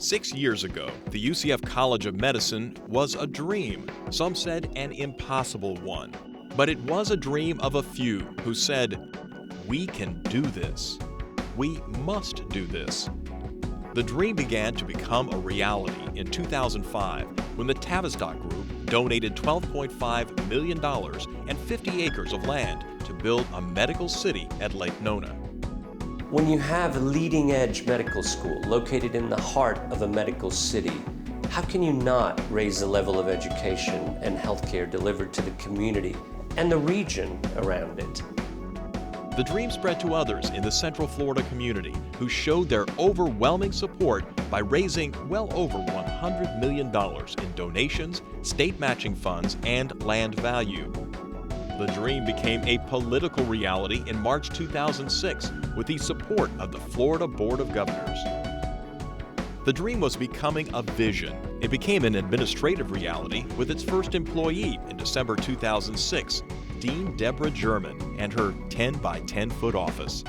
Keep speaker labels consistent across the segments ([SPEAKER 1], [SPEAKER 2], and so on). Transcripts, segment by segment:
[SPEAKER 1] 6 years ago, the UCF College of Medicine was a dream. Some said an impossible one. But it was a dream of a few who said, "We can do this. We must do this." The dream began to become a reality in 2005 when the Tavistock Group donated $12.5 million and 50 acres of land to build a medical city at Lake Nona.
[SPEAKER 2] When you have a leading-edge medical school located in the heart of a medical city, how can you not raise the level of education and healthcare delivered to the community and the region around it?
[SPEAKER 1] The dream spread to others in the Central Florida community who showed their overwhelming support by raising well over $100 million in donations, state matching funds, and land value. The dream became a political reality in March 2006 with the support of the Florida Board of Governors. The dream was becoming a vision. It became an administrative reality with its first employee in December 2006, Dean Deborah German, and her 10 by 10 foot office.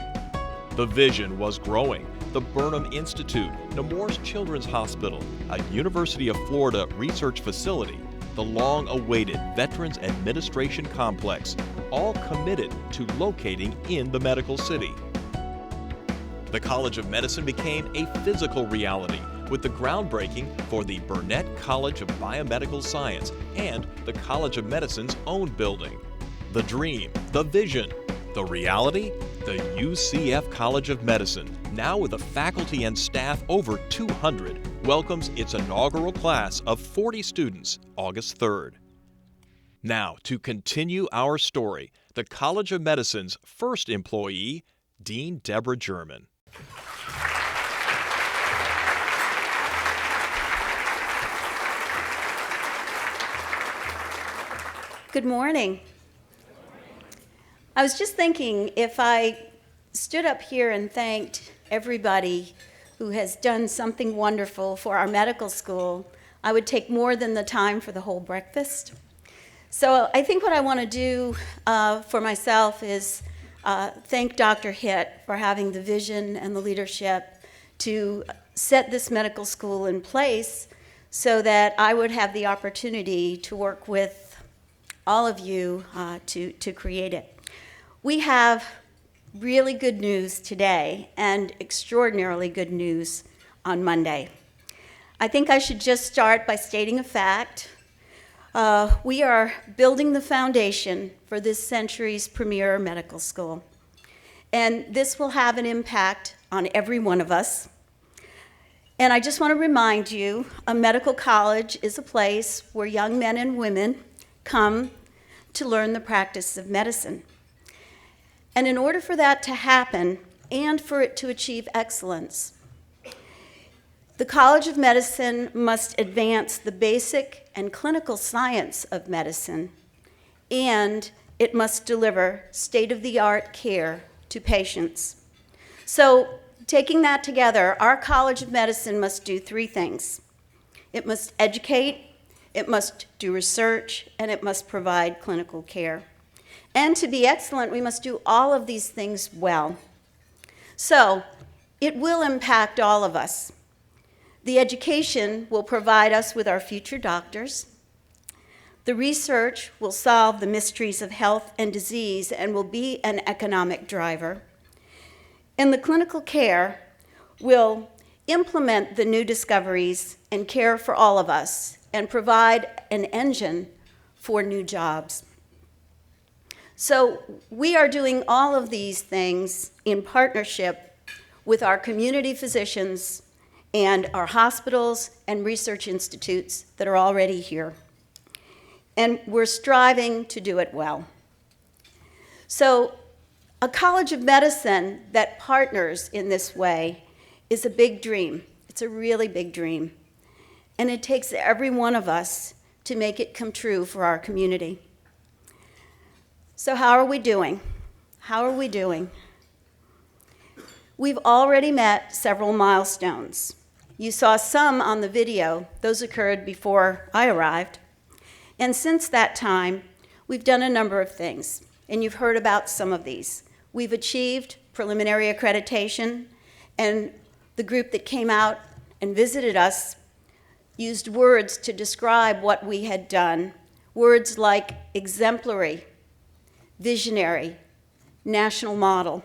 [SPEAKER 1] The vision was growing. The Burnham Institute, Nemours Children's Hospital, a University of Florida research facility, the long-awaited Veterans Administration Complex, all committed to locating in the medical city. The College of Medicine became a physical reality with the groundbreaking for the Burnett College of Biomedical Science and the College of Medicine's own building. The dream, the vision, the reality, the UCF College of Medicine, now with a faculty and staff over 200, welcomes its inaugural class of 40 students August 3rd. Now, to continue our story, the College of Medicine's first employee, Dean Deborah German.
[SPEAKER 3] Good morning. I was just thinking if I stood up here and thanked everybody who has done something wonderful for our medical school, I would take more than the time for the whole breakfast. So I think what I want to do for myself is thank Dr. Hitt for having the vision and the leadership to set this medical school in place so that I would have the opportunity to work with all of you to create it. We have really good news today and extraordinarily good news on Monday. I think I should just start by stating a fact. We are building the foundation for this century's premier medical school. And this will have an impact on every one of us. And I just want to remind you, a medical college is a place where young men and women come to learn the practice of medicine. And in order for that to happen, and for it to achieve excellence, the College of Medicine must advance the basic and clinical science of medicine, and it must deliver state-of-the-art care to patients. So, taking that together, our College of Medicine must do three things. It must educate, it must do research, and it must provide clinical care. And to be excellent, we must do all of these things well. So, it will impact all of us. The education will provide us with our future doctors. The research will solve the mysteries of health and disease and will be an economic driver. And the clinical care will implement the new discoveries and care for all of us and provide an engine for new jobs. So we are doing all of these things in partnership with our community physicians and our hospitals and research institutes that are already here. And we're striving to do it well. So a College of Medicine that partners in this way is a big dream. It's a really big dream. And it takes every one of us to make it come true for our community. So how are we doing? How are we doing? We've already met several milestones. You saw some on the video. Those occurred before I arrived. And since that time, we've done a number of things, and you've heard about some of these. We've achieved preliminary accreditation, and the group that came out and visited us used words to describe what we had done, words like exemplary, visionary, national model.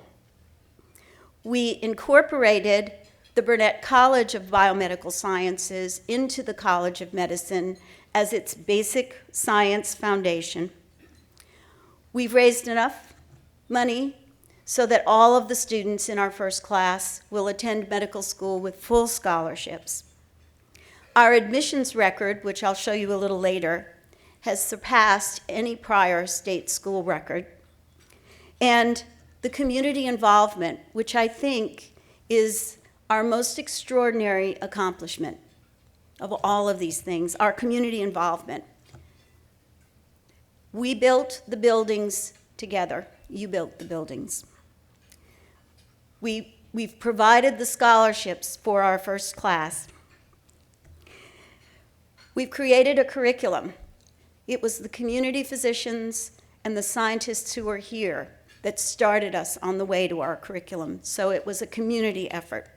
[SPEAKER 3] We incorporated the Burnett College of Biomedical Sciences into the College of Medicine as its basic science foundation. We've raised enough money so that all of the students in our first class will attend medical school with full scholarships. Our admissions record, which I'll show you a little later, has surpassed any prior state school record. And the community involvement, which I think is our most extraordinary accomplishment of all of these things, our community involvement. We built the buildings together. You built the buildings. We've provided the scholarships for our first class. We've created a curriculum. It was the community physicians and the scientists who are here that started us on the way to our curriculum, so it was a community effort.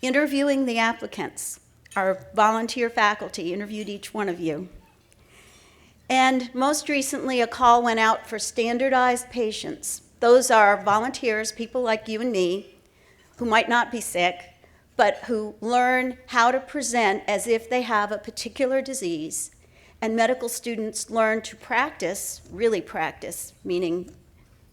[SPEAKER 3] Interviewing the applicants, our volunteer faculty interviewed each one of you. And most recently, a call went out for standardized patients. Those are volunteers, people like you and me, who might not be sick, but who learn how to present as if they have a particular disease. And medical students learn to practice, really practice, meaning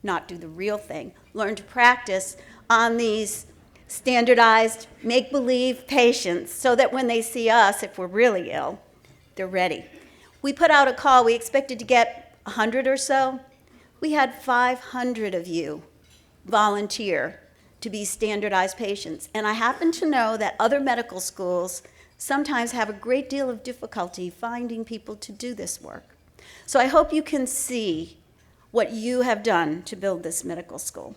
[SPEAKER 3] not do the real thing, learn to practice on these standardized make-believe patients so that when they see us, if we're really ill, they're ready. We put out a call. We expected to get 100 or so. We had 500 of you volunteer to be standardized patients. And I happen to know that other medical schools sometimes have a great deal of difficulty finding people to do this work. So I hope you can see what you have done to build this medical school.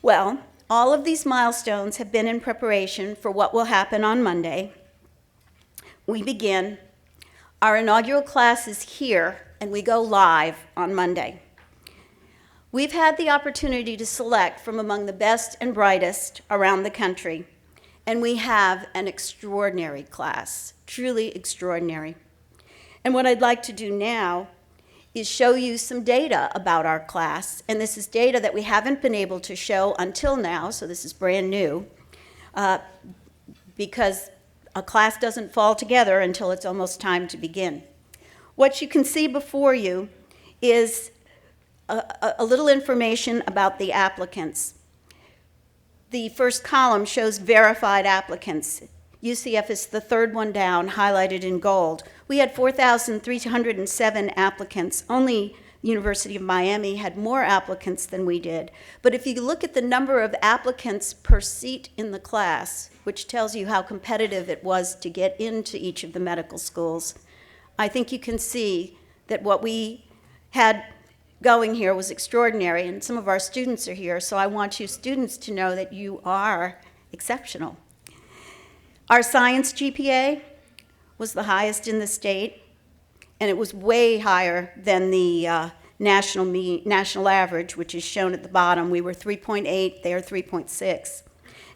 [SPEAKER 3] Well, all of these milestones have been in preparation for what will happen on Monday. We begin. Our inaugural class is here, and we go live on Monday. We've had the opportunity to select from among the best and brightest around the country, and we have an extraordinary class, truly extraordinary. And what I'd like to do now is show you some data about our class, and this is data that we haven't been able to show until now, so this is brand new, because a class doesn't fall together until it's almost time to begin. What you can see before you is a little information about the applicants. The first column shows verified applicants. UCF is the third one down, highlighted in gold. We had 4,307 applicants. Only the University of Miami had more applicants than we did. But if you look at the number of applicants per seat in the class, which tells you how competitive it was to get into each of the medical schools, I think you can see that what we had going here was extraordinary, and some of our students are here, so I want you students to know that you are exceptional. Our science GPA was the highest in the state, and it was way higher than the national average, which is shown at the bottom. We were 3.8, they are 3.6.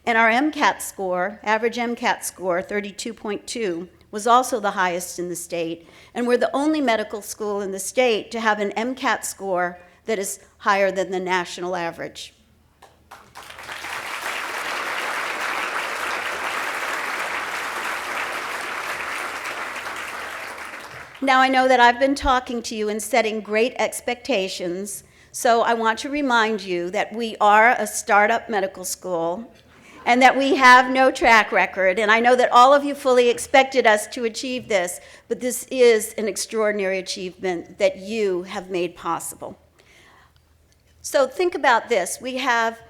[SPEAKER 3] And our MCAT score, average MCAT score, 32.2, was also the highest in the state, and we're the only medical school in the state to have an MCAT score that is higher than the national average. Now, I know that I've been talking to you and setting great expectations, so I want to remind you that we are a startup medical school and that we have no track record. And I know that all of you fully expected us to achieve this, but this is an extraordinary achievement that you have made possible. So think about this. We have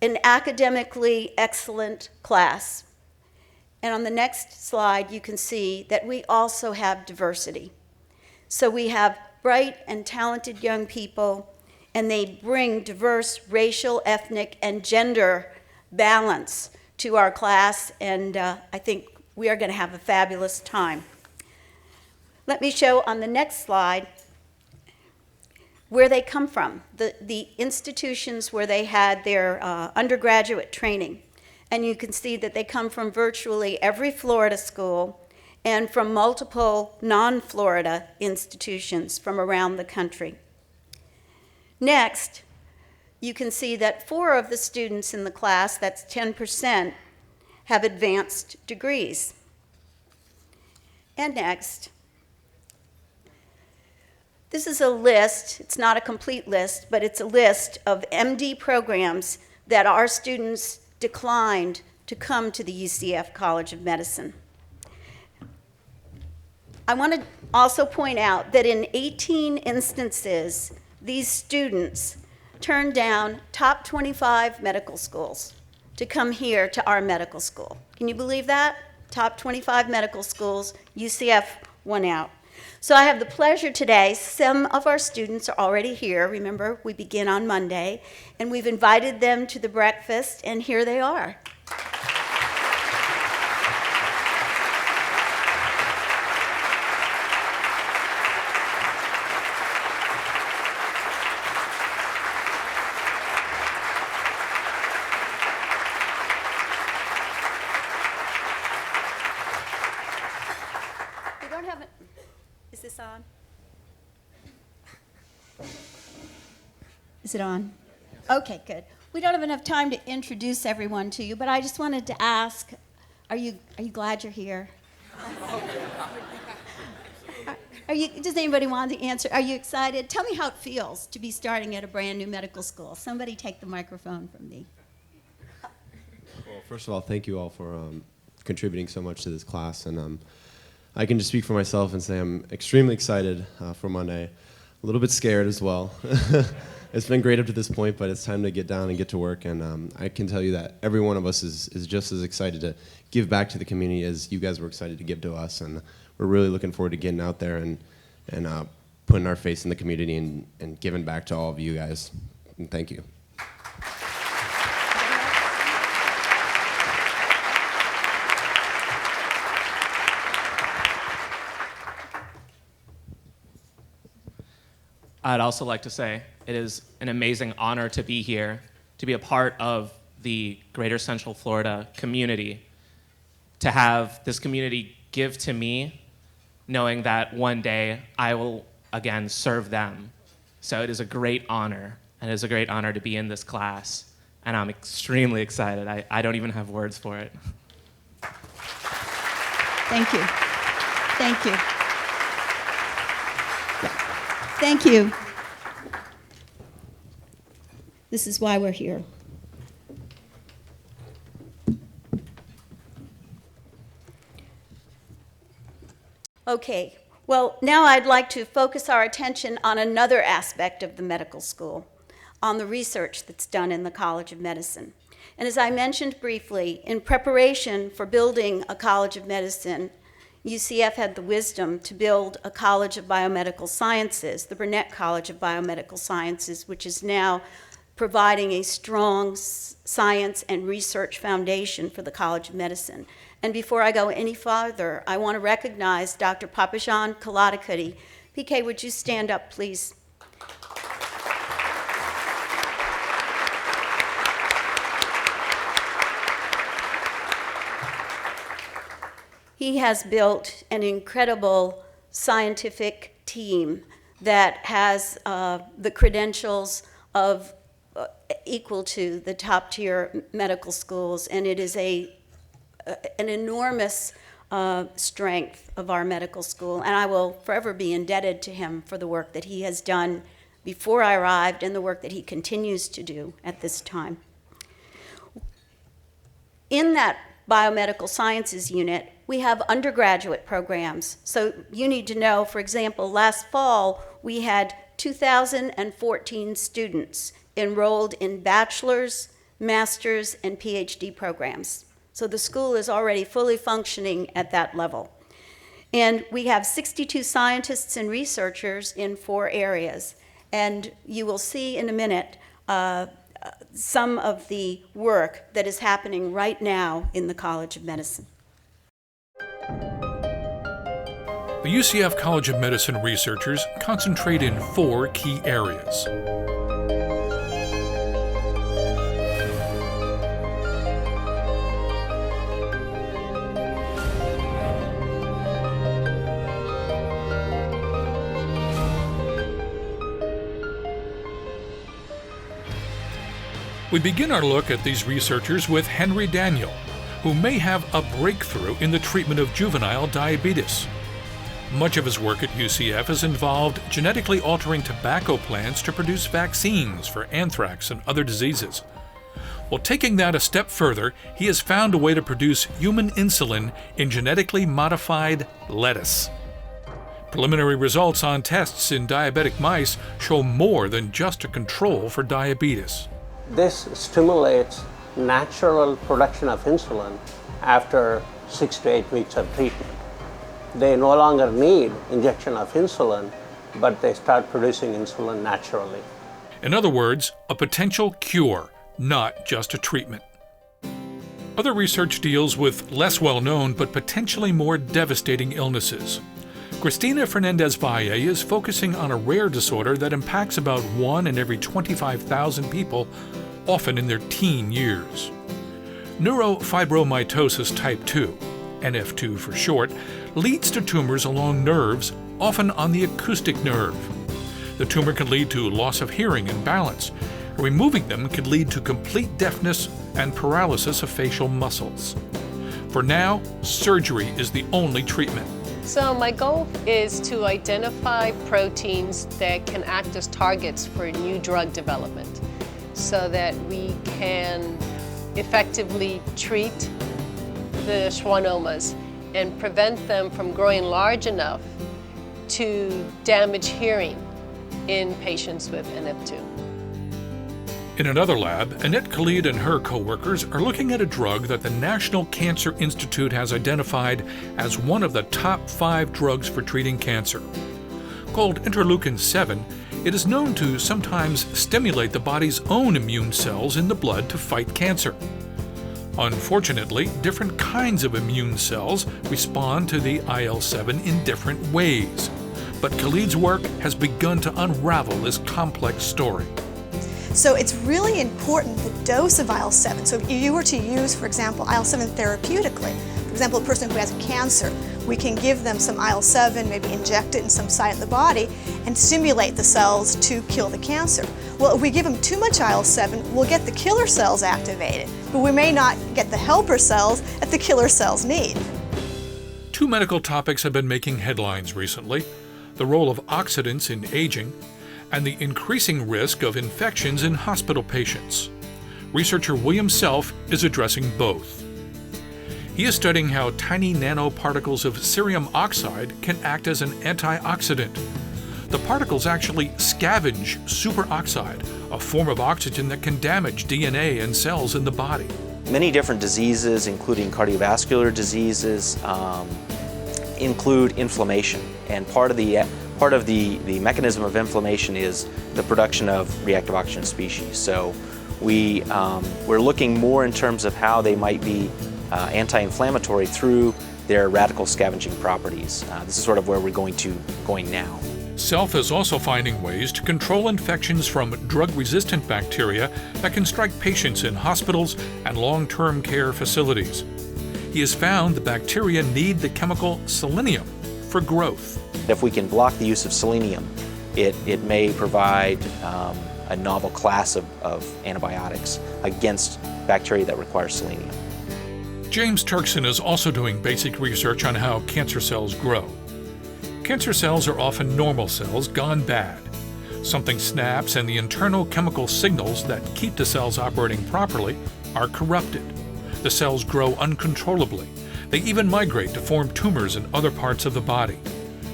[SPEAKER 3] an academically excellent class. And on the next slide, you can see that we also have diversity. So we have bright and talented young people, and they bring diverse racial, ethnic, and gender balance to our class, and I think we are going to have a fabulous time. Let me show on the next slide where they come from, the institutions where they had their undergraduate training. And you can see that they come from virtually every Florida school and from multiple non-Florida institutions from around the country. Next, you can see that 4 of the students in the class, that's 10%, have advanced degrees. And next, this is a list, it's not a complete list, but it's a list of MD programs that our students declined to come to the UCF College of Medicine. I want to also point out that in 18 instances, these students turned down top 25 medical schools to come here to our medical school. Can you believe that? Top 25 medical schools, UCF won out. So I have the pleasure today, some of our students are already here. Remember, we begin on Monday, and we've invited them to the breakfast, and here they are. Is this on? Is it on? Okay, good. We don't have enough time to introduce everyone to you, but I just wanted to ask, are you glad you're here? Does anybody want the answer? Are you excited? Tell me how it feels to be starting at a brand new medical school. Somebody take the microphone from me.
[SPEAKER 4] Well, first of all, thank you all for contributing so much to this class, and I can just speak for myself and say I'm extremely excited for Monday. A little bit scared as well. It's been great up to this point, but it's time to get down and get to work, and I can tell you that every one of us is just as excited to give back to the community as you guys were excited to give to us, and we're really looking forward to getting out there and putting our face in the community and giving back to all of you guys. And thank you.
[SPEAKER 5] I'd also like to say it is an amazing honor to be here, to be a part of the greater Central Florida community, to have this community give to me, knowing that one day I will again serve them. So it is a great honor, and it is a great honor to be in this class, and I'm extremely excited. I don't even have words for it.
[SPEAKER 3] Thank you. Thank you. Thank you. This is why we're here. Okay, well, now I'd like to focus our attention on another aspect of the medical school, on the research that's done in the College of Medicine. And as I mentioned briefly, in preparation for building a College of Medicine, UCF had the wisdom to build a College of Biomedical Sciences, the Burnett College of Biomedical Sciences, which is now providing a strong science and research foundation for the College of Medicine. And before I go any farther, I want to recognize Dr. Papajan Kaladikudi. PK, would you stand up, please? He has built an incredible scientific team that has the credentials of equal to the top-tier medical schools, and it is an enormous strength of our medical school, and I will forever be indebted to him for the work that he has done before I arrived and the work that he continues to do at this time. In that biomedical sciences unit, we have undergraduate programs. So you need to know, for example, last fall we had 2,014 students enrolled in bachelor's, master's, and PhD programs. So the school is already fully functioning at that level. And we have 62 scientists and researchers in 4 areas. And you will see in a minute some of the work that is happening right now in the College of Medicine.
[SPEAKER 6] The UCF College of Medicine researchers concentrate in 4 key areas. We begin our look at these researchers with Henry Daniel, who may have a breakthrough in the treatment of juvenile diabetes. Much of his work at UCF has involved genetically altering tobacco plants to produce vaccines for anthrax and other diseases. Well, taking that a step further, he has found a way to produce human insulin in genetically modified lettuce. Preliminary results on tests in diabetic mice show more than just a control for diabetes.
[SPEAKER 7] This stimulates natural production of insulin after 6 to 8 weeks of treatment. They no longer need injection of insulin, but they start producing insulin naturally.
[SPEAKER 6] In other words, a potential cure, not just a treatment. Other research deals with less well-known but potentially more devastating illnesses. Cristina Fernandez-Valle is focusing on a rare disorder that impacts about 1 in every 25,000 people, often in their teen years. Neurofibromatosis type 2, NF2 for short, leads to tumors along nerves, often on the acoustic nerve. The tumor can lead to loss of hearing and balance. Removing them could lead to complete deafness and paralysis of facial muscles. For now, surgery is the only treatment.
[SPEAKER 8] So my goal is to identify proteins that can act as targets for new drug development so that we can effectively treat the schwannomas and prevent them from growing large enough to damage hearing in patients with NF2.
[SPEAKER 6] In another lab, Annette Kalid and her co-workers are looking at a drug that the National Cancer Institute has identified as one of the top 5 drugs for treating cancer. Called interleukin-7, it is known to sometimes stimulate the body's own immune cells in the blood to fight cancer. Unfortunately, different kinds of immune cells respond to the IL-7 in different ways. But Kalid's work has begun to unravel this complex story.
[SPEAKER 9] So it's really important the dose of IL-7. So if you were to use, for example, IL-7 therapeutically, for example, a person who has cancer, we can give them some IL-7, maybe inject it in some site in the body, and stimulate the cells to kill the cancer. Well, if we give them too much IL-7, we'll get the killer cells activated, but we may not get the helper cells that the killer cells need.
[SPEAKER 6] 2 medical topics have been making headlines recently: the role of oxidants in aging and the increasing risk of infections in hospital patients. Researcher William Self is addressing both. He is studying how tiny nanoparticles of cerium oxide can act as an antioxidant. The particles actually scavenge superoxide, a form of oxygen that can damage DNA and cells in the body.
[SPEAKER 10] Many different diseases, including cardiovascular diseases, include inflammation, and part of the mechanism of inflammation is the production of reactive oxygen species. So we're looking more in terms of how they might be anti-inflammatory through their radical scavenging properties. This is sort of where we're going now.
[SPEAKER 6] Self is also finding ways to control infections from drug-resistant bacteria that can strike patients in hospitals and long-term care facilities. He has found the bacteria need the chemical selenium for growth.
[SPEAKER 10] If we can block the use of selenium, it may provide a novel class of antibiotics against bacteria that require selenium.
[SPEAKER 6] James Turkson is also doing basic research on how cancer cells grow. Cancer cells are often normal cells gone bad. Something snaps and the internal chemical signals that keep the cells operating properly are corrupted. The cells grow uncontrollably. They even migrate to form tumors in other parts of the body.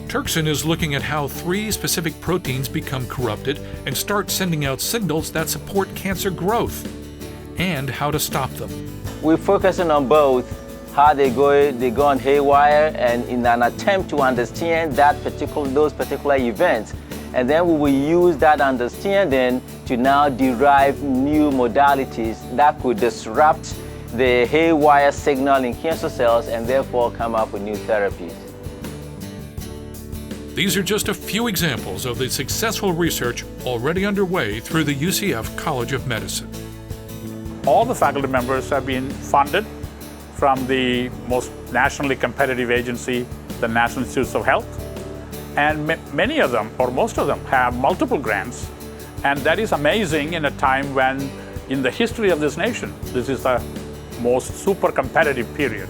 [SPEAKER 6] Turkson is looking at how 3 specific proteins become corrupted and start sending out signals that support cancer growth, and how to stop them.
[SPEAKER 11] We're focusing on both how they go on haywire, and in an attempt to understand those particular events. And then we will use that understanding to now derive new modalities that could disrupt the haywire signal in cancer cells and therefore come up with new therapies.
[SPEAKER 6] These are just a few examples of the successful research already underway through the UCF College of Medicine.
[SPEAKER 12] All the faculty members have been funded from the most nationally competitive agency, the National Institutes of Health. And many of them, or most of them, have multiple grants. And that is amazing in a time when in the history of this nation, this is the most super competitive period.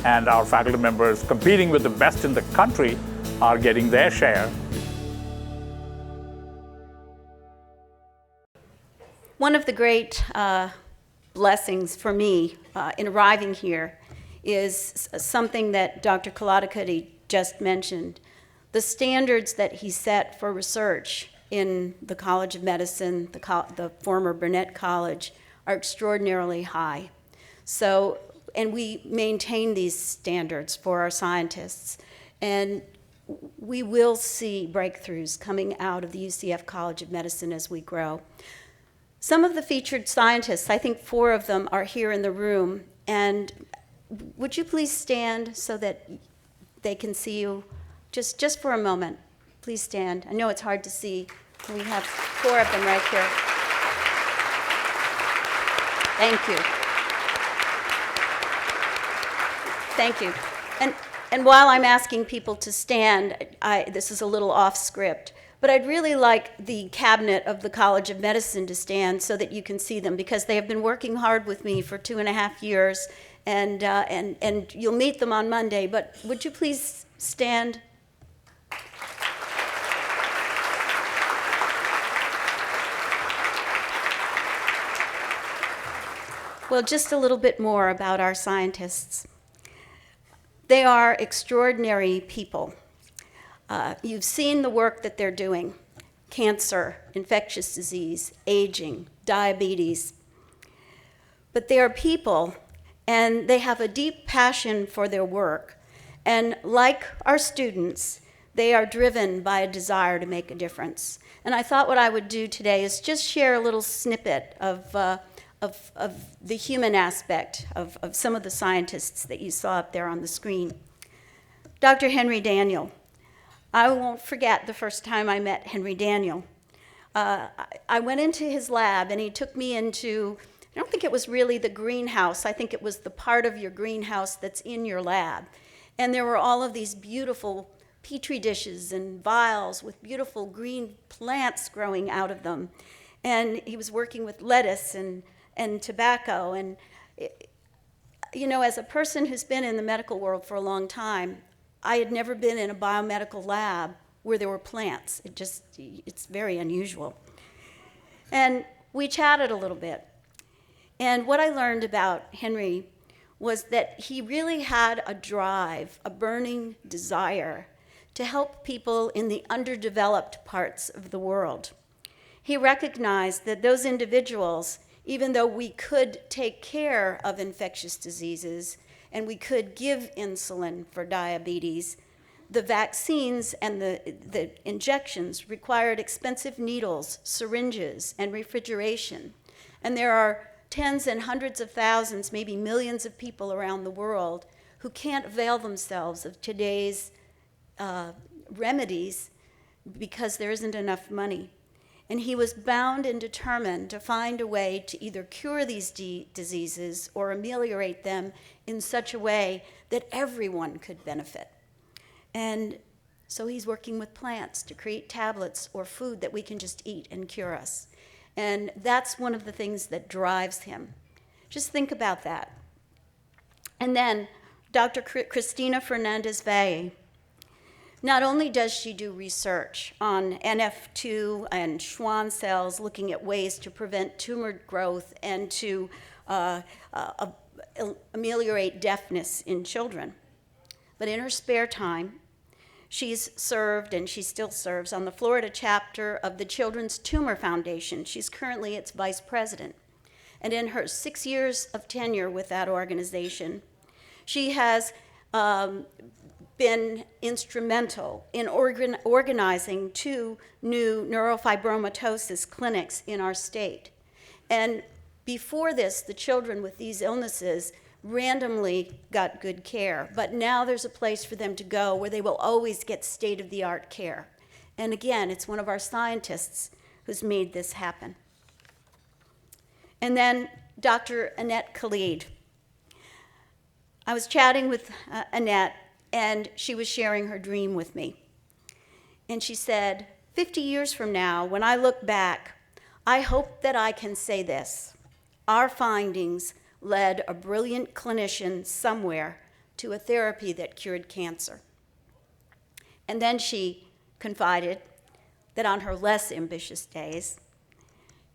[SPEAKER 12] And our faculty members competing with the best in the country are getting their share.
[SPEAKER 3] One of the great blessings for me in arriving here is something that Dr. Kalid just mentioned. The standards that he set for research in the College of Medicine, the former Burnett College, are extraordinarily high. So, and we maintain these standards for our scientists. And we will see breakthroughs coming out of the UCF College of Medicine as we grow. Some of the featured scientists, I think 4 of them are here in the room. And would you please stand so that they can see you? Just for a moment, please stand. I know it's hard to see. We have 4 of them right here. Thank you. Thank you. And while I'm asking people to stand, this is a little off script, but I'd really like the cabinet of the College of Medicine to stand so that you can see them, because they have been working hard with me for 2.5 years, and you'll meet them on Monday, but would you please stand? Well, just a little bit more about our scientists. They are extraordinary people. You've seen the work that they're doing: cancer, infectious disease, aging, diabetes. But they are people, and they have a deep passion for their work. And like our students, they are driven by a desire to make a difference. And I thought what I would do today is just share a little snippet of the human aspect of some of the scientists that you saw up there on the screen. Dr. Henry Daniel. I won't forget the first time I met Henry Daniel. I went into his lab, and he took me into, I don't think it was really the greenhouse, I think it was the part of your greenhouse that's in your lab. And there were all of these beautiful petri dishes and vials with beautiful green plants growing out of them. And he was working with lettuce and tobacco. And, you know, as a person who's been in the medical world for a long time, I had never been in a biomedical lab where there were plants. It's very unusual. And we chatted a little bit. And what I learned about Henry was that he really had a drive, a burning desire to help people in the underdeveloped parts of the world. He recognized that those individuals, even though we could take care of infectious diseases and we could give insulin for diabetes, the vaccines and the injections required expensive needles, syringes, and refrigeration. And there are tens and hundreds of thousands, maybe millions of people around the world who can't avail themselves of today's remedies because there isn't enough money. And he was bound and determined to find a way to either cure these diseases or ameliorate them in such a way that everyone could benefit. And so he's working with plants to create tablets or food that we can just eat and cure us. And that's one of the things that drives him. Just think about that. And then Dr. Cristina Fernandez-Valle. Not only does she do research on NF2 and Schwann cells, looking at ways to prevent tumor growth and to ameliorate deafness in children, but in her spare time, she's served, and she still serves, on the Florida chapter of the Children's Tumor Foundation. She's currently its vice president. And in her 6 years of tenure with that organization, she has been instrumental in organizing 2 new neurofibromatosis clinics in our state. And before this, the children with these illnesses randomly got good care, but now there's a place for them to go where they will always get state-of-the-art care. And again, it's one of our scientists who's made this happen. And then Dr. Annette Kalid. I was chatting with Annette, and she was sharing her dream with me. And she said, 50 years from now, when I look back, I hope that I can say this. Our findings led a brilliant clinician somewhere to a therapy that cured cancer. And then she confided that on her less ambitious days,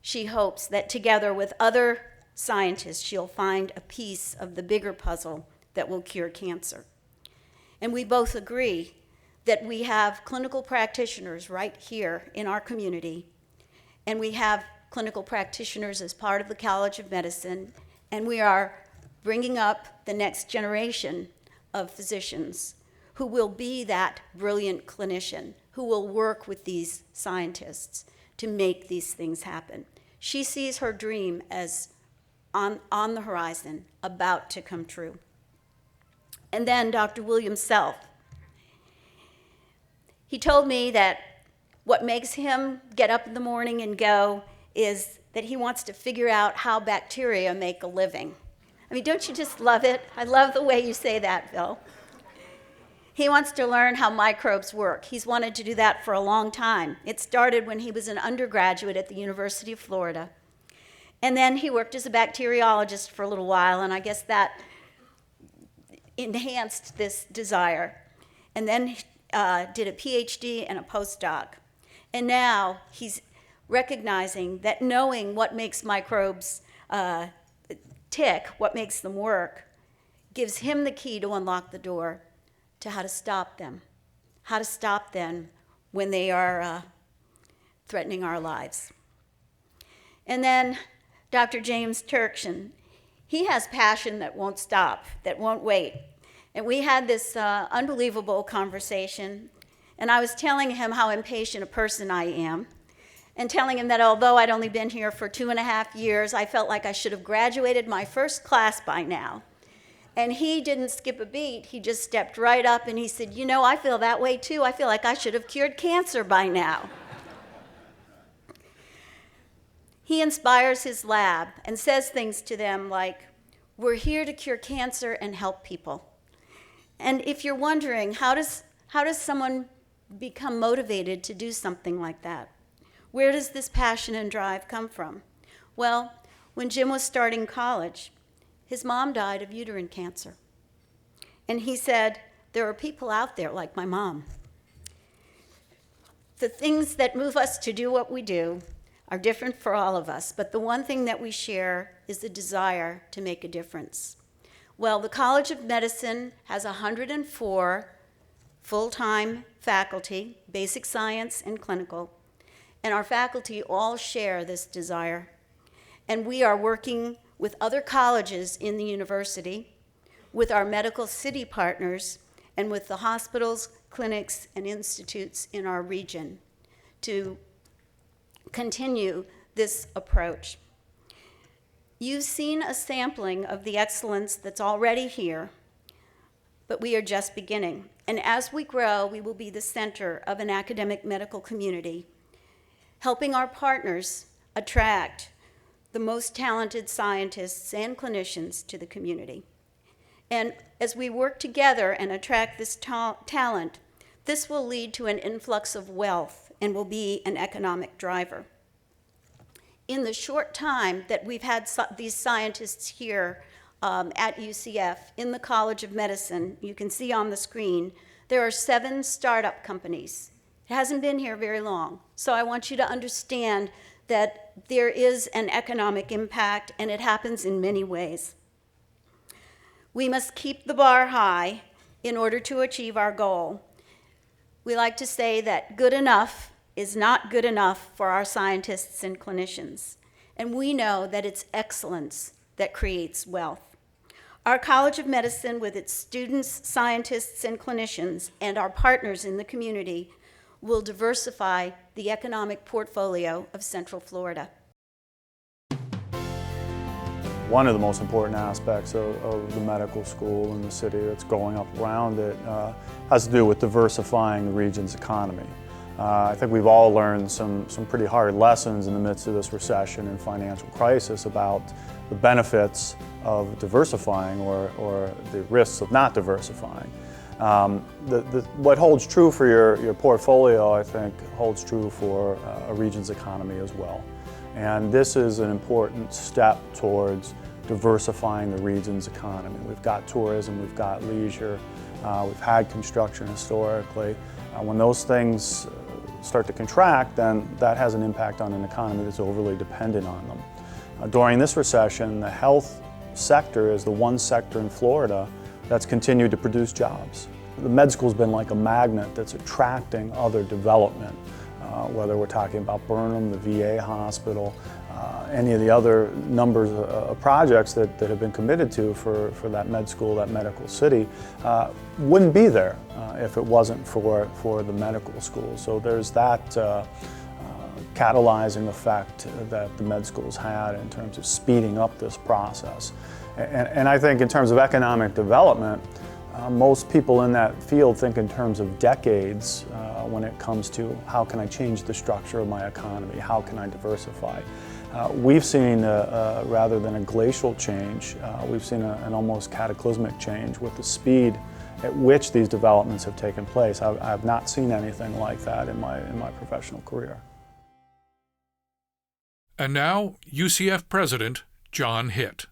[SPEAKER 3] she hopes that together with other scientists, she'll find a piece of the bigger puzzle that will cure cancer. And we both agree that we have clinical practitioners right here in our community, and we have clinical practitioners as part of the College of Medicine, and we are bringing up the next generation of physicians who will be that brilliant clinician, who will work with these scientists to make these things happen. She sees her dream as on the horizon, about to come true. And then Dr. William Self. He told me that what makes him get up in the morning and go is that he wants to figure out how bacteria make a living. I mean, don't you just love it? I love the way you say that, Bill. He wants to learn how microbes work. He's wanted to do that for a long time. It started when he was an undergraduate at the University of Florida. And then he worked as a bacteriologist for a little while, and I guess that enhanced this desire. And then did a PhD and a postdoc. And now he's recognizing that knowing what makes microbes tick, what makes them work, gives him the key to unlock the door to how to stop them when they are threatening our lives. And then Dr. James Turkson, he has passion that won't stop, that won't wait. And we had this unbelievable conversation, and I was telling him how impatient a person I am, and telling him that although I'd only been here for 2.5 years, I felt like I should have graduated my first class by now. And he didn't skip a beat. He just stepped right up and he said, you know, I feel that way too. I feel like I should have cured cancer by now. He inspires his lab and says things to them like, we're here to cure cancer and help people. And if you're wondering, how does someone become motivated to do something like that? Where does this passion and drive come from? Well, when Jim was starting college, his mom died of uterine cancer. And he said, there are people out there like my mom. The things that move us to do what we do are different for all of us, but the one thing that we share is the desire to make a difference. Well, the College of Medicine has 104 full-time faculty, basic science and clinical, and our faculty all share this desire. And we are working with other colleges in the university, with our medical city partners, and with the hospitals, clinics, and institutes in our region to continue this approach. You've seen a sampling of the excellence that's already here, but we are just beginning. And as we grow, we will be the center of an academic medical community, helping our partners attract the most talented scientists and clinicians to the community. And as we work together and attract this talent, this will lead to an influx of wealth and will be an economic driver. In the short time that we've had these scientists here at UCF, in the College of Medicine, you can see on the screen, there are 7 startup companies. It hasn't been here very long, so I want you to understand that there is an economic impact, and it happens in many ways. We must keep the bar high in order to achieve our goal. We like to say that good enough is not good enough for our scientists and clinicians, and we know that it's excellence that creates wealth. Our College of Medicine, with its students, scientists, and clinicians, and our partners in the community, will diversify the economic portfolio of Central Florida.
[SPEAKER 13] One of the most important aspects of the medical school in the city that's going up around it has to do with diversifying the region's economy. I think we've all learned some pretty hard lessons in the midst of this recession and financial crisis about the benefits of diversifying or the risks of not diversifying. What holds true for your portfolio, I think, holds true for a region's economy as well. And this is an important step towards diversifying the region's economy. We've got tourism, we've got leisure, we've had construction historically. When those things start to contract, then that has an impact on an economy that's overly dependent on them. During this recession, the health sector is the one sector in Florida that's continued to produce jobs. The med school's been like a magnet that's attracting other development, whether we're talking about Burnham, the VA hospital, any of the other numbers of projects that have been committed to for that med school, that medical city, wouldn't be there if it wasn't for the medical school. So there's that catalyzing effect that the med schools had in terms of speeding up this process. And I think in terms of economic development, most people in that field think in terms of decades when it comes to how can I change the structure of my economy, how can I diversify. We've seen, rather than a glacial change, we've seen an almost cataclysmic change with the speed at which these developments have taken place. I've not seen anything like that in my professional career.
[SPEAKER 6] And now, UCF President John Hitt.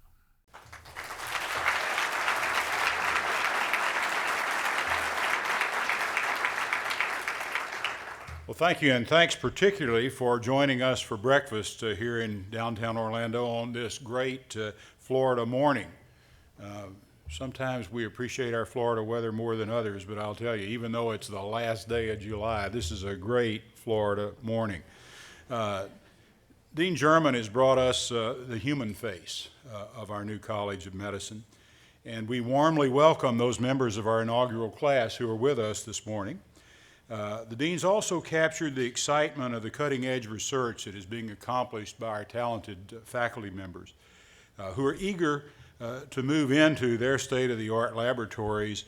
[SPEAKER 14] Well, thank you, and thanks particularly for joining us for breakfast here in downtown Orlando on this great Florida morning. Sometimes we appreciate our Florida weather more than others, but I'll tell you, even though it's the last day of July, this is a great Florida morning. Dean German has brought us the human face of our new College of Medicine, and we warmly welcome those members of our inaugural class who are with us this morning. The deans also captured the excitement of the cutting-edge research that is being accomplished by our talented faculty members who are eager to move into their state-of-the-art laboratories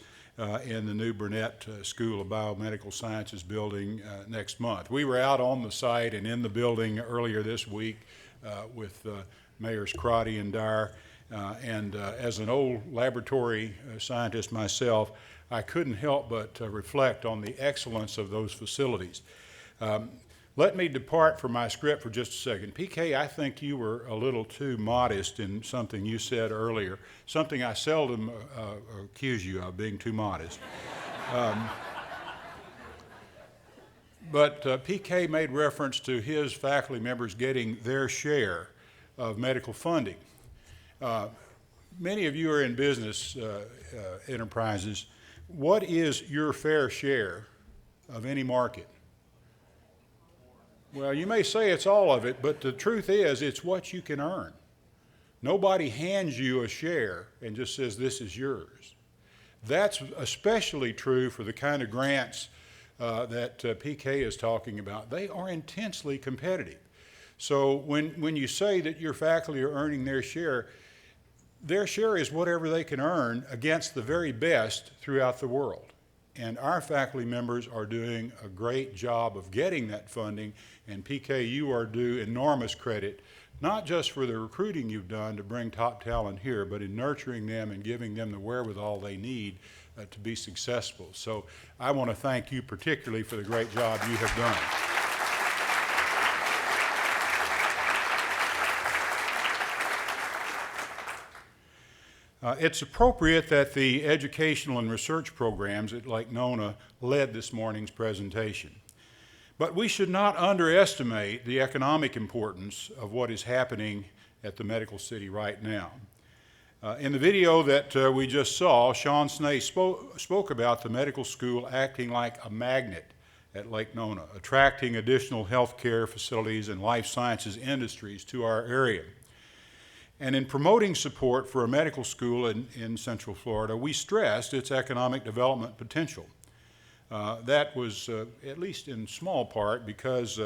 [SPEAKER 14] in the new Burnett School of Biomedical Sciences building next month. We were out on the site and in the building earlier this week with Mayors Crotty and Dyer, and as an old laboratory scientist myself, I couldn't help but reflect on the excellence of those facilities. Let me depart from my script for just a second. PK, I think you were a little too modest in something you said earlier, something I seldom accuse you of, being too modest. But PK made reference to his faculty members getting their share of medical funding. Many of you are in business enterprises. What is your fair share of any market? Well, you may say it's all of it, but the truth is it's what you can earn. Nobody hands you a share and just says this is yours. That's especially true for the kind of grants that PK is talking about. They are intensely competitive. So when you say that your faculty are earning their share is whatever they can earn against the very best throughout the world. And our faculty members are doing a great job of getting that funding, and PK, you are due enormous credit, not just for the recruiting you've done to bring top talent here, but in nurturing them and giving them the wherewithal they need to be successful. So I want to thank you particularly for the great job you have done. It's appropriate that the educational and research programs at Lake Nona led this morning's presentation. But we should not underestimate the economic importance of what is happening at the medical city right now. In the video that we just saw, Sean Snay spoke about the medical school acting like a magnet at Lake Nona, attracting additional healthcare facilities and life sciences industries to our area. And in promoting support for a medical school in Central Florida, we stressed its economic development potential. That was, at least in small part, because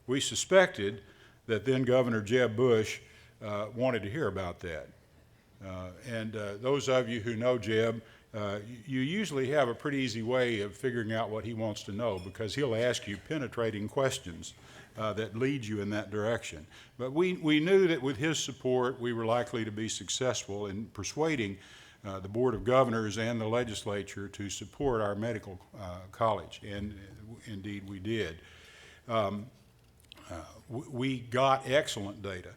[SPEAKER 14] we suspected that then Governor Jeb Bush wanted to hear about that. And those of you who know Jeb, you usually have a pretty easy way of figuring out what he wants to know, because he'll ask you penetrating questions that lead you in that direction. But we knew that with his support, we were likely to be successful in persuading the Board of Governors and the legislature to support our medical college, and indeed we did. We got excellent data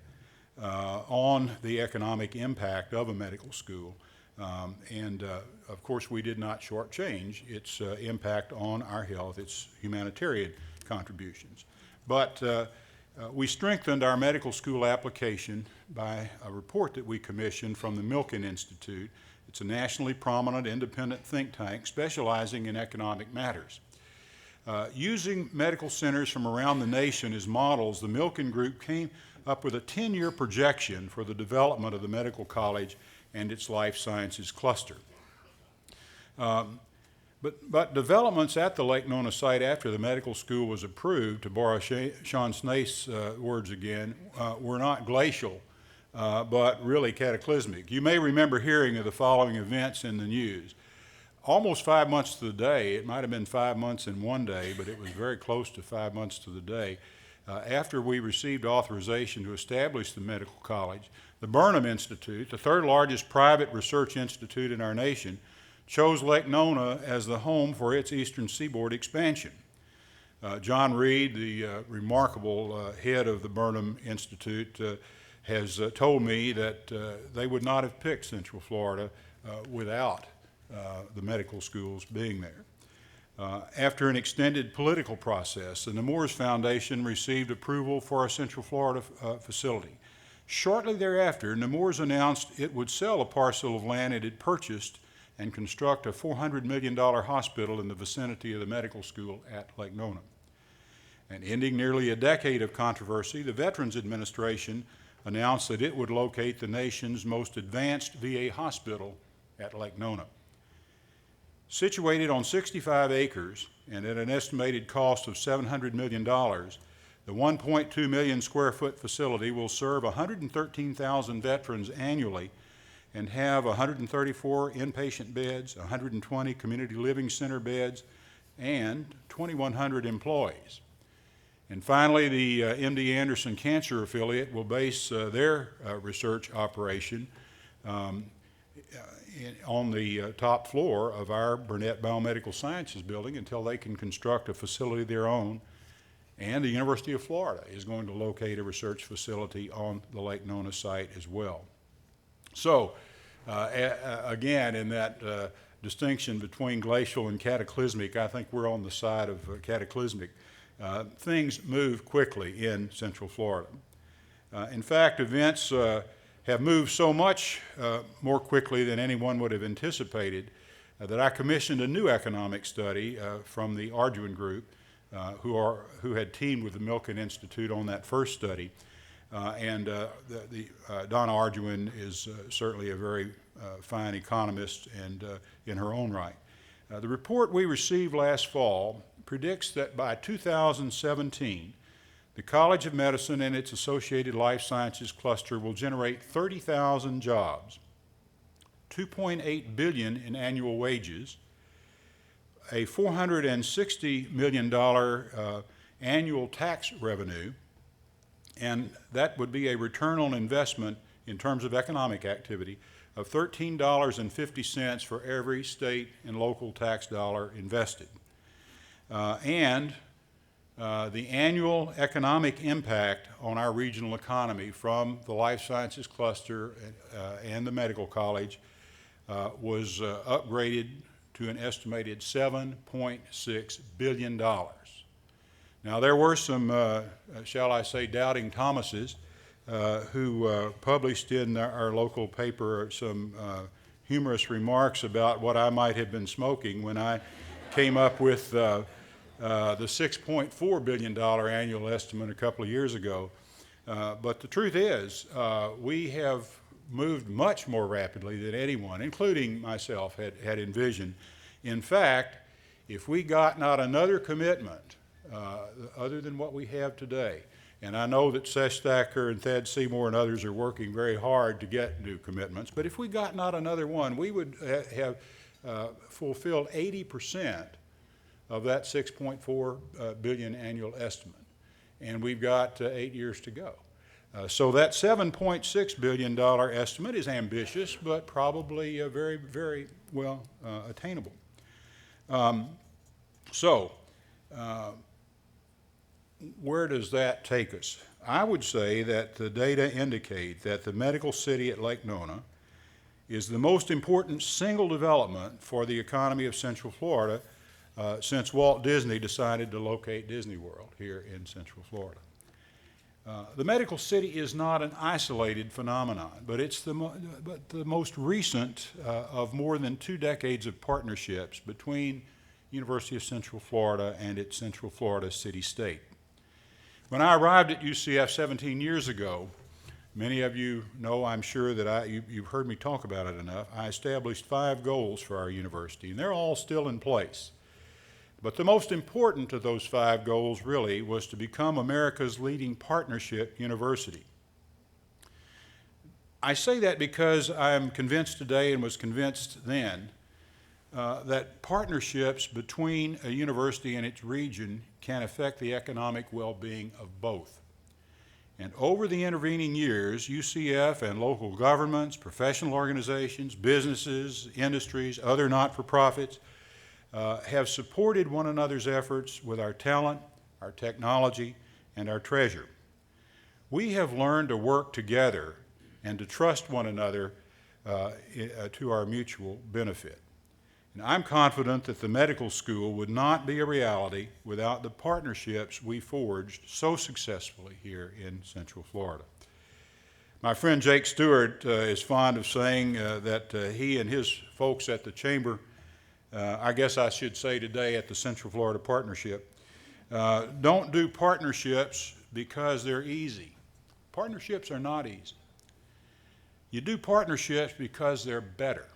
[SPEAKER 14] on the economic impact of a medical school. Of course, we did not shortchange its impact on our health, its humanitarian contributions. But we strengthened our medical school application by a report that we commissioned from the Milken Institute. It's a nationally prominent independent think tank specializing in economic matters. Using medical centers from around the nation as models, the Milken Group came up with a 10-year projection for the development of the medical college and its life sciences cluster. But developments at the Lake Nona site after the medical school was approved, to borrow Sean Snaith's words again, were not glacial, but really cataclysmic. You may remember hearing of the following events in the news. Almost 5 months to the day, it might have been 5 months in one day, but it was very close to 5 months to the day, after we received authorization to establish the medical college, the Burnham Institute, the third largest private research institute in our nation, chose Lake Nona as the home for its Eastern Seaboard expansion. John Reed, the remarkable head of the Burnham Institute, has told me that they would not have picked Central Florida without the medical schools being there. After an extended political process, the Nemours Foundation received approval for a Central Florida facility. Shortly thereafter, Nemours announced it would sell a parcel of land it had purchased and construct a $400 million hospital in the vicinity of the medical school at Lake Nona. And ending nearly a decade of controversy, the Veterans Administration announced that it would locate the nation's most advanced VA hospital at Lake Nona. Situated on 65 acres and at an estimated cost of $700 million, the 1.2 million square foot facility will serve 113,000 veterans annually and have 134 inpatient beds, 120 community living center beds, and 2,100 employees. And finally, the MD Anderson Cancer Affiliate will base their research operation on the top floor of our Burnett Biomedical Sciences building until they can construct a facility of their own. And the University of Florida is going to locate a research facility on the Lake Nona site as well. So, again, in that distinction between glacial and cataclysmic, I think we're on the side of cataclysmic. Things move quickly in Central Florida. In fact, events have moved so much more quickly than anyone would have anticipated that I commissioned a new economic study from the Arduin Group, who had teamed with the Milken Institute on that first study. Donna Arduin is certainly a very fine economist and in her own right. The report we received last fall predicts that by 2017, the College of Medicine and its associated life sciences cluster will generate 30,000 jobs, $2.8 billion in annual wages, a $460 million annual tax revenue, and that would be a return on investment in terms of economic activity of $13.50 for every state and local tax dollar invested. The annual economic impact on our regional economy from the life sciences cluster and the medical college was upgraded to an estimated $7.6 billion. Now, there were some, shall I say, doubting Thomases who published in our local paper some humorous remarks about what I might have been smoking when I came up with the $6.4 billion annual estimate a couple of years ago. But the truth is, we have moved much more rapidly than anyone, including myself, had envisioned. In fact, if we got not another commitment other than what we have today, and I know that Sesh Thacker and Thad Seymour and others are working very hard to get new commitments, but if we got not another one, we would have fulfilled 80% of that $6.4 billion annual estimate. And we've got 8 years to go. So that $7.6 billion estimate is ambitious, but probably very, very well attainable. where does that take us? I would say that the data indicate that the medical city at Lake Nona is the most important single development for the economy of Central Florida since Walt Disney decided to locate Disney World here in Central Florida. The medical city is not an isolated phenomenon, but it's the most recent of more than 2 decades of partnerships between University of Central Florida and its Central Florida city-state. When I arrived at UCF 17 years ago, many of you know, I'm sure that you've heard me talk about it enough, I established 5 goals for our university, and they're all still in place. But the most important of those 5 goals really was to become America's leading partnership university. I say that because I'm convinced today and was convinced then that partnerships between a university and its region can affect the economic well-being of both. And over the intervening years, UCF and local governments, professional organizations, businesses, industries, other not-for-profits have supported one another's efforts with our talent, our technology, and our treasure. We have learned to work together and to trust one another to our mutual benefit. And I'm confident that the medical school would not be a reality without the partnerships we forged so successfully here in Central Florida. My friend Jake Stewart is fond of saying that he and his folks at the Chamber, I guess I should say today at the Central Florida Partnership, don't do partnerships because they're easy. Partnerships are not easy. You do partnerships because they're better.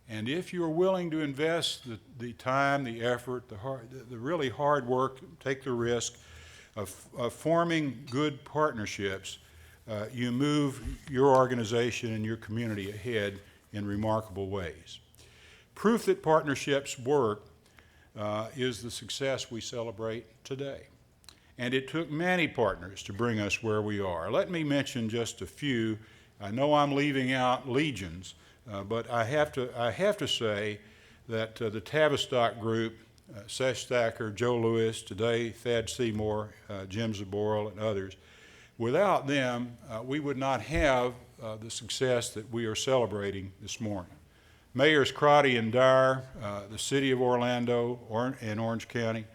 [SPEAKER 14] And if you're willing to invest the time, the effort, the really hard work, take the risk of forming good partnerships, you move your organization and your community ahead in remarkable ways. Proof that partnerships work is the success we celebrate today. And it took many partners to bring us where we are. Let me mention just a few. I know I'm leaving out legions, but I have to say that the Tavistock Group, Sesh Thacker, Joe Lewis, today Thad Seymour, Jim Zaboral, and others, without them, we would not have the success that we are celebrating this morning. Mayors Crotty and Dyer, the City of Orlando and Orange County,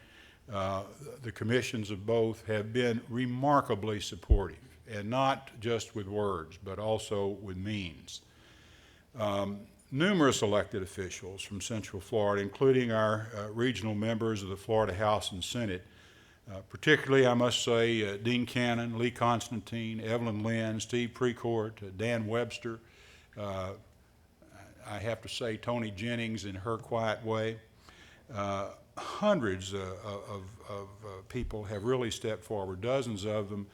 [SPEAKER 14] the commissions of both have been remarkably supportive, and not just with words, but also with means. Numerous elected officials from Central Florida, including our regional members of the Florida House and Senate, particularly, I must say, Dean Cannon, Lee Constantine, Evelyn Lynn, Steve Precourt, Dan Webster, I have to say Tony Jennings in her quiet way. Hundreds of people have really stepped forward, dozens of them,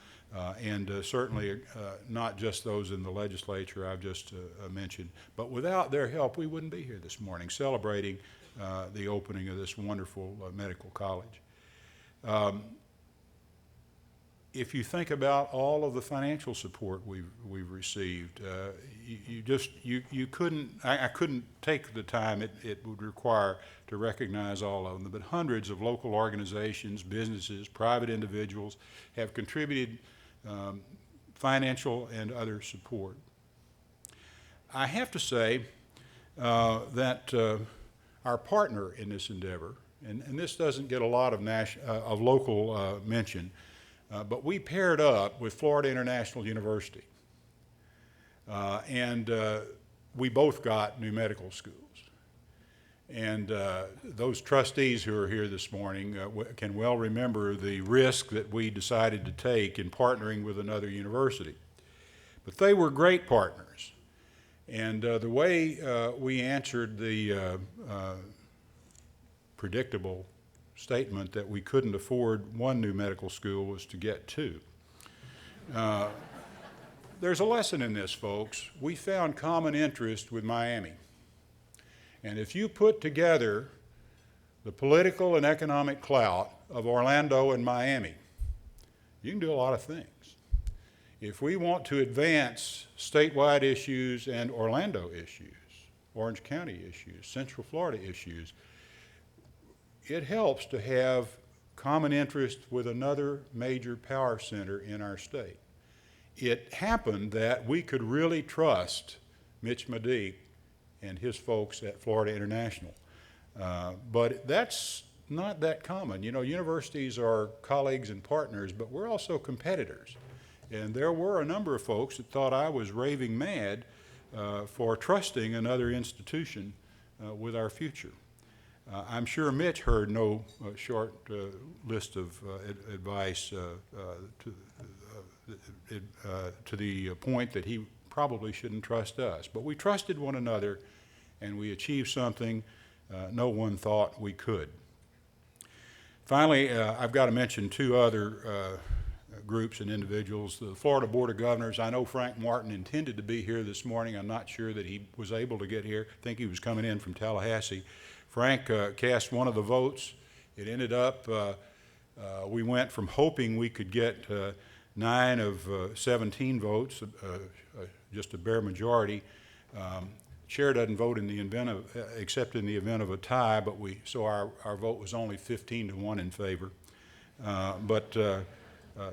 [SPEAKER 14] and certainly not just those in the legislature I've just mentioned. But without their help, we wouldn't be here this morning celebrating the opening of this wonderful medical college. If you think about all of the financial support we've received, I couldn't take the time it would require to recognize all of them, but hundreds of local organizations, businesses, private individuals have contributed financial and other support. I have to say that our partner in this endeavor, and this doesn't get a lot of local mention, but we paired up with Florida International University, and we both got new medical schools. And those trustees who are here this morning can well remember the risk that we decided to take in partnering with another university. But they were great partners. And the way we answered the predictable statement that we couldn't afford one new medical school was to get 2. There's a lesson in this, folks. We found common interest with Miami. And if you put together the political and economic clout of Orlando and Miami, you can do a lot of things. If we want to advance statewide issues and Orlando issues, Orange County issues, Central Florida issues, it helps to have common interest with another major power center in our state. It happened that we could really trust Mitch Medeek and his folks at Florida International. But that's not that common. You know, universities are colleagues and partners, but we're also competitors. And there were a number of folks that thought I was raving mad for trusting another institution with our future. I'm sure Mitch heard no short list of advice to the point that he probably shouldn't trust us. But we trusted one another, and we achieved something no one thought we could. Finally, I've got to mention two other groups and individuals. The Florida Board of Governors. I know Frank Martin intended to be here this morning. I'm not sure that he was able to get here. I think he was coming in from Tallahassee. Frank cast one of the votes. It ended up, we went from hoping we could get 9 of 17 votes, just a bare majority. Chair doesn't vote in the event of, except in the event of a tie, but so our vote was only 15-1 in favor.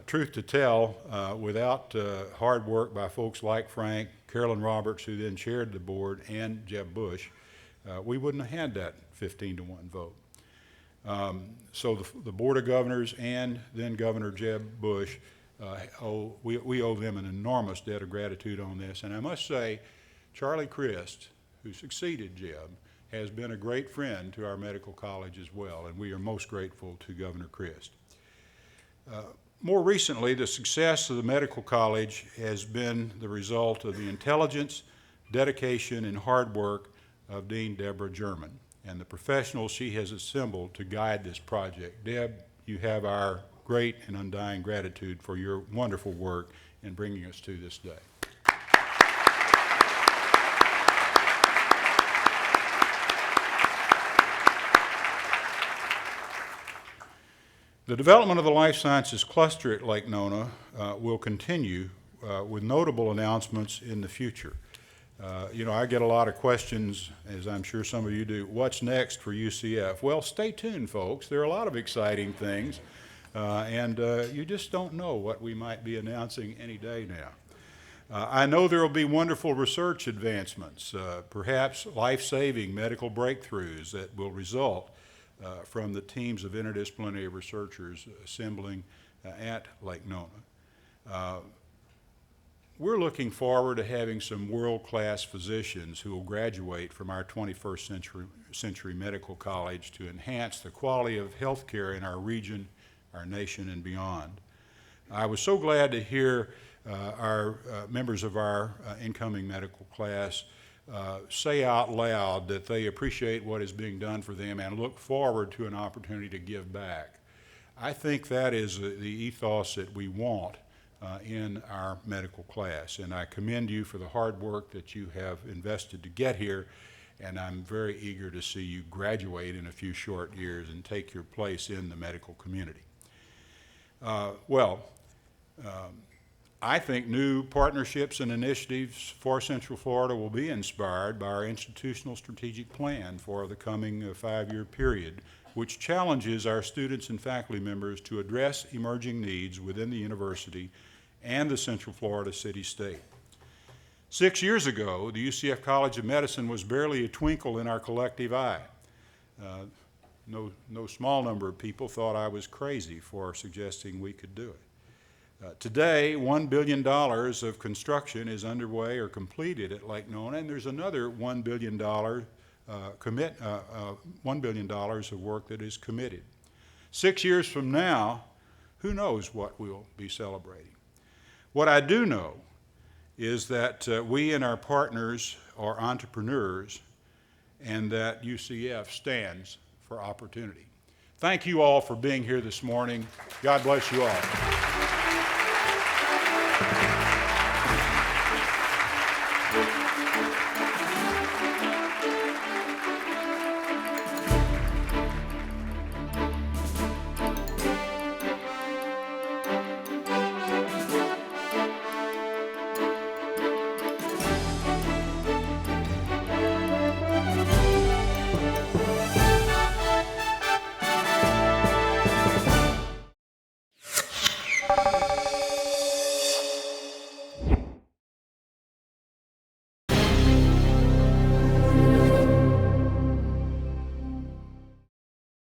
[SPEAKER 14] Truth to tell, without hard work by folks like Frank, Carolyn Roberts, who then chaired the board, and Jeb Bush, we wouldn't have had that 15-1 vote. So the Board of Governors and then Governor Jeb Bush, we owe them an enormous debt of gratitude on this. And I must say, Charlie Crist, who succeeded Jeb, has been a great friend to our medical college as well, and we are most grateful to Governor Crist. More recently, the success of the medical college has been the result of the intelligence, dedication, and hard work of Dean Deborah German and the professionals she has assembled to guide this project. Deb, you have our great and undying gratitude for your wonderful work in bringing us to this day. The development of the Life Sciences Cluster at Lake Nona will continue with notable announcements in the future. You know, I get a lot of questions, as I'm sure some of you do, what's next for UCF? Well, stay tuned, folks. There are a lot of exciting things, and you just don't know what we might be announcing any day now. I know there will be wonderful research advancements, perhaps life-saving medical breakthroughs that will result from the teams of interdisciplinary researchers assembling at Lake Nona. We're looking forward to having some world-class physicians who will graduate from our 21st century medical college to enhance the quality of health care in our region, our nation, and beyond. I was so glad to hear our members of our incoming medical class say out loud that they appreciate what is being done for them and look forward to an opportunity to give back. I think that is the ethos that we want in our medical class, and I commend you for the hard work that you have invested to get here, and I'm very eager to see you graduate in a few short years and take your place in the medical community. I think new partnerships and initiatives for Central Florida will be inspired by our institutional strategic plan for the coming 5-year period, which challenges our students and faculty members to address emerging needs within the university and the Central Florida city-state. 6 years ago, the UCF College of Medicine was barely a twinkle in our collective eye. No small number of people thought I was crazy for suggesting we could do it. Today, $1 billion of construction is underway or completed at Lake Nona, and there's another $1 billion of work that is committed. 6 years from now, who knows what we'll be celebrating. What I do know is that we and our partners are entrepreneurs, and that UCF stands for opportunity. Thank you all for being here this morning. God bless you all.